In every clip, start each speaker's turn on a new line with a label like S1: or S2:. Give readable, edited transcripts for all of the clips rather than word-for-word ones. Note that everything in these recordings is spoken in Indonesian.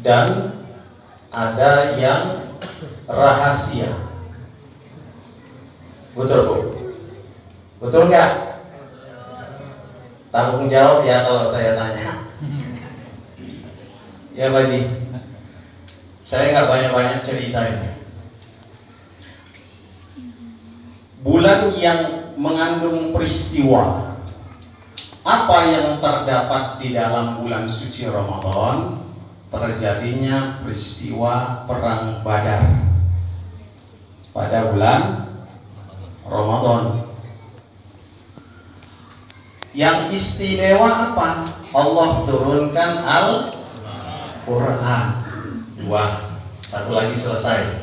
S1: dan ada yang rahasia. Betul Bu? Betul nggak? Tanggung jawab ya kalau saya tanya. Ya Pak Ji, saya nggak banyak-banyak cerita ini. Bulan yang mengandung peristiwa. Apa yang terdapat di dalam bulan suci Ramadan? Terjadinya peristiwa perang Badar pada bulan Ramadan. Yang istimewa apa? Allah turunkan Al-Quran. 2, satu lagi selesai.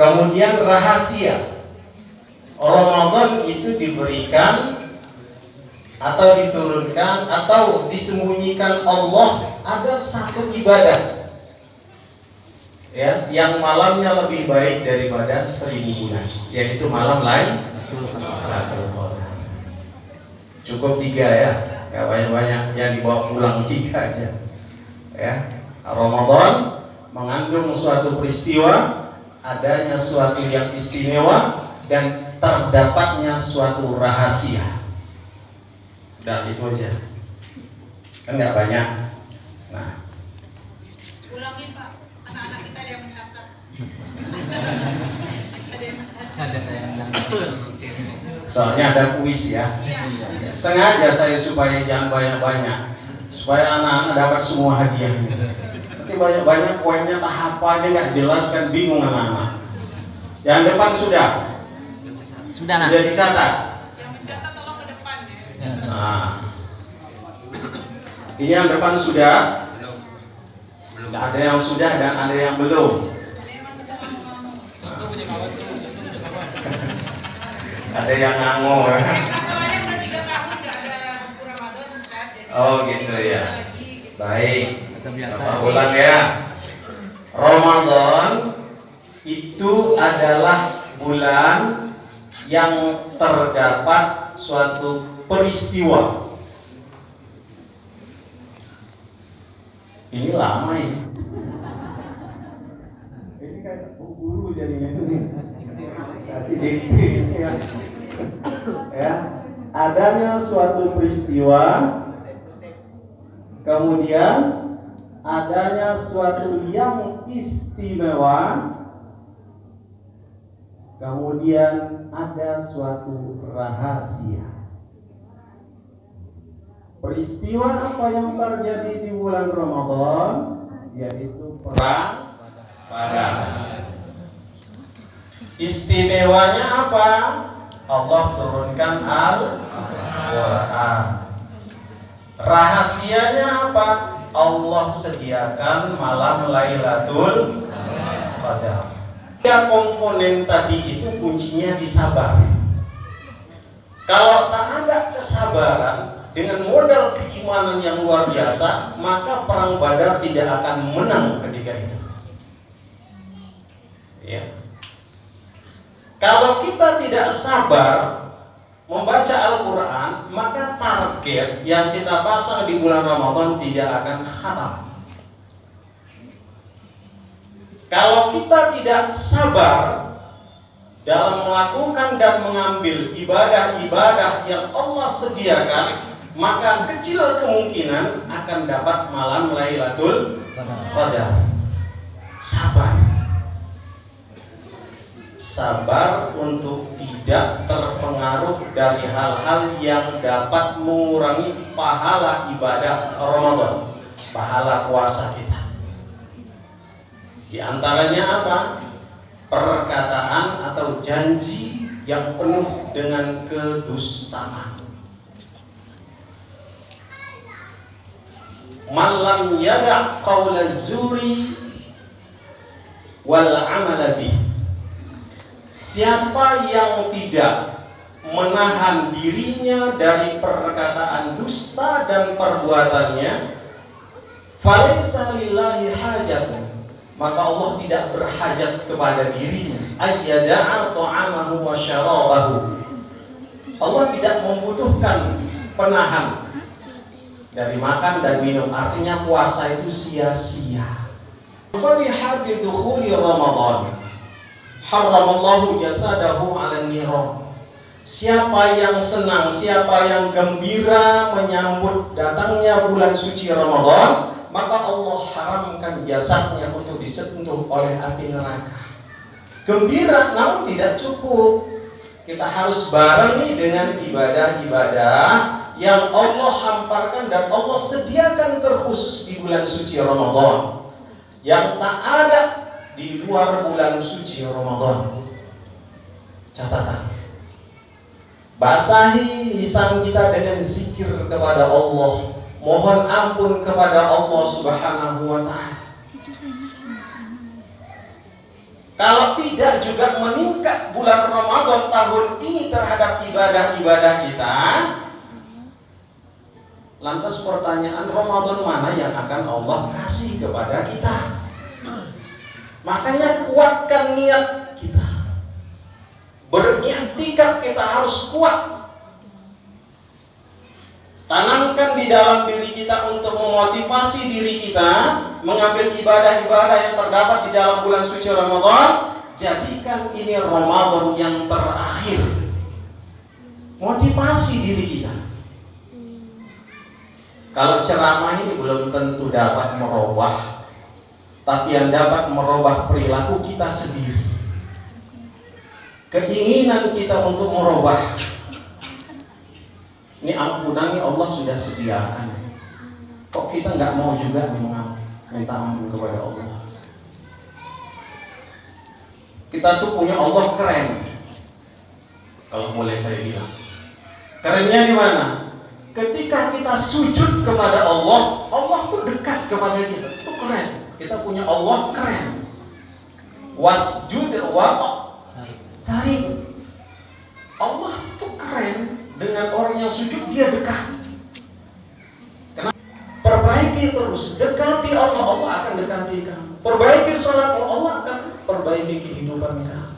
S1: Kemudian rahasia. Ramadan itu diberikan atau diturunkan atau disembunyikan Allah ada satu ibadah ya, yang malamnya lebih baik daripada 1000 bulan, yaitu malam Lailatul Qadar. Cukup 3 ya, gak banyak-banyak, yang dibawa pulang 3 aja ya. Ramadan mengandung suatu peristiwa, adanya suatu yang istimewa, dan terdapatnya suatu rahasia. Udah itu aja, kan nggak banyak. Nah,
S2: ulangin Pak, anak-anak kita ada yang mencatat. Ada yang mencatat.
S3: Ada saya bilang.
S1: soalnya ada kuis ya.
S2: Iya.
S1: Sengaja saya supaya jangan banyak-banyak, supaya anak-anak dapat semua hadiahnya. Nanti banyak-banyak poinnya tak apa aja nggak jelas, kan bingung anak-anak. Yang depan sudah
S3: Nak.
S1: sudah dicatat.
S2: Yang mencatat tolong ke depan ya.
S1: Nah, ini yang depan sudah. Ada yang sudah dan ada yang belum.
S2: Ada yang masih ngomong-ngomong.
S1: Ada yang ngangong.
S2: Masalahnya udah 3 tahun nggak ada buku Ramadan Ustaz. Jadi
S1: Oh gitu
S2: kita
S1: ya.
S2: lagi, gitu.
S1: Baik.
S3: Kebiasaan.
S1: Bapak ulang ya. Ramadan itu adalah bulan yang terdapat suatu peristiwa. Ini lama ini. Ini kayak guru jadinya nih. Kasih dikti ya. Ya, adanya suatu peristiwa, kemudian adanya suatu yang istimewa, kemudian ada suatu rahasia. Peristiwa apa yang terjadi di bulan Ramadan? Yaitu perang Badar. Istimewanya apa? Allah turunkan Al-Quran. Rahasianya apa? Allah sediakan malam Lailatul Qadar. 3 komponen tadi itu kuncinya di sabar. Kalau tak ada kesabaran dengan modal keimanan yang luar biasa, maka perang Badar tidak akan menang ketika itu. Ya. Kalau kita tidak sabar membaca Al-Quran, maka target yang kita pasang di bulan Ramadan tidak akan khatam. Kalau kita tidak sabar dalam melakukan dan mengambil ibadah-ibadah yang Allah sediakan, maka kecil kemungkinan akan dapat malam Lailatul Qadar. Sabar untuk tidak terpengaruh dari hal-hal yang dapat mengurangi pahala ibadah Ramadan, pahala puasa kita. Di antaranya apa? Perkataan atau janji yang penuh dengan kedustaan. Man lam yada' qawla zuri wal amala bih. Siapa yang tidak menahan dirinya dari perkataan dusta dan perbuatannya, falaysa lillahi hajatun, maka Allah tidak berhajat kepada dirinya ayyada'a ta'amahu wa syarabahu. Allah tidak membutuhkan penahan dari makan dan minum. Artinya puasa itu sia-sia. Fariha bi dukhuli Ramadan. Haramallahu jasadahu 'alan niram. Siapa yang senang, siapa yang gembira menyambut datangnya bulan suci Ramadan, maka Allah haramkan jasadnya untuk disentuh oleh api neraka. Gembira, namun tidak cukup. Kita harus barengi dengan ibadah-ibadah yang Allah hamparkan dan Allah sediakan terkhusus di bulan suci Ramadan, yang tak ada di luar bulan suci Ramadan. Catatan: basahi lisan kita dengan zikir kepada Allah, mohon ampun kepada Allah Subhanahu wa ta'ala. Kalau tidak juga meningkat bulan Ramadan tahun ini terhadap ibadah-ibadah kita, lantas pertanyaan, Ramadan mana yang akan Allah kasih kepada kita? Makanya kuatkan niat kita. Beriktikad kita harus kuat. Tanamkan di dalam diri kita untuk memotivasi diri kita mengambil ibadah-ibadah yang terdapat di dalam bulan suci Ramadan. Jadikan ini Ramadan yang terakhir. Motivasi diri kita. Kalau ceramah ini belum tentu dapat merubah, tapi yang dapat merubah perilaku kita sendiri. Keinginan kita untuk merubah. Ini ampunan Allah sudah sediakan. Kok kita nggak mau juga minta ampun kepada Allah? Kita tuh punya Allah keren. Kalau boleh saya bilang, kerennya di mana? Ketika kita sujud kepada Allah, Allah tuh dekat kepada kita. Itu keren. Kita punya Allah keren. Wasjud wa tarik. Allah tuh keren. Dengan orang yang sujud dia dekat. Kenapa? Perbaiki terus, dekati Allah, Allah akan dekati kamu. Perbaiki sholat, Allah akan perbaiki kehidupan kamu.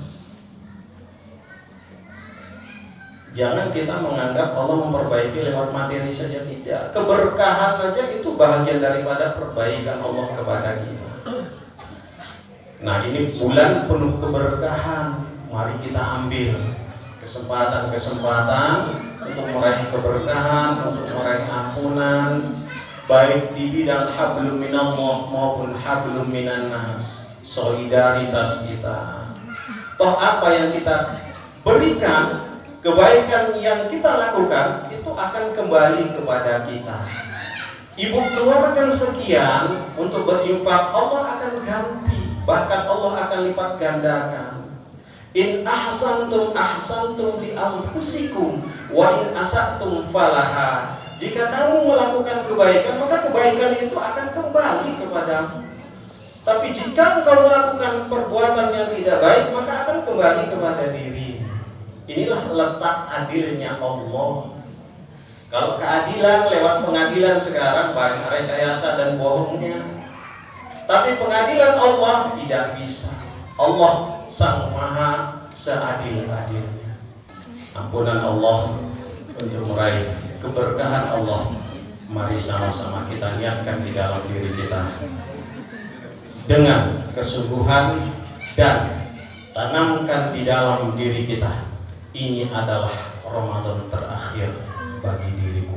S1: Jangan kita menganggap Allah memperbaiki lewat materi saja, tidak. Keberkahan saja itu bahagian daripada perbaikan Allah kepada kita. Nah, ini bulan penuh keberkahan. Mari kita ambil kesempatan-kesempatan untuk meraih keberkahan, untuk meraih ampunan, baik di bidang hablum minallah maupun hablum minan nas. Solidaritas kita. Toh apa yang kita berikan, kebaikan yang kita lakukan itu akan kembali kepada kita. Ibu keluarkan sekian untuk berinfak, Allah akan ganti, bahkan Allah akan lipat gandakan. In ahsantum ahsantum li anfusikum wa in asatum falaha. Jika kamu melakukan kebaikan, maka kebaikan itu akan kembali kepadamu. Tapi jika engkau melakukan perbuatan yang tidak baik, maka akan kembali kepada diri. Inilah letak adilnya Allah. Kalau keadilan lewat pengadilan sekarang banyak rekayasa dan bohongnya. Tapi pengadilan Allah tidak bisa. Allah Sang Maha seadil-adilnya. Ampunan Allah untuk meraih keberkahan Allah. Mari sama-sama kita niatkan di dalam diri kita dengan kesungguhan dan tanamkan di dalam diri kita, ini adalah Ramadan terakhir bagi diriku.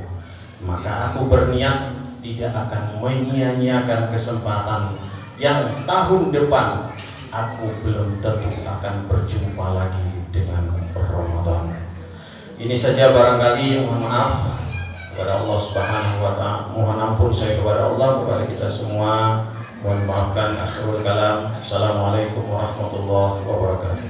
S1: Maka aku berniat tidak akan menyia-nyiakan kesempatan yang tahun depan aku belum tentu akan berjumpa lagi dengan Ramadan. Ini saja barangkali, mohon maaf kepada Allah Subhanahu wa ta'ala. Mohon ampun saya kepada Allah, kepada kita semua. Mohon maafkan akhirul kalam. Assalamualaikum warahmatullahi wabarakatuh.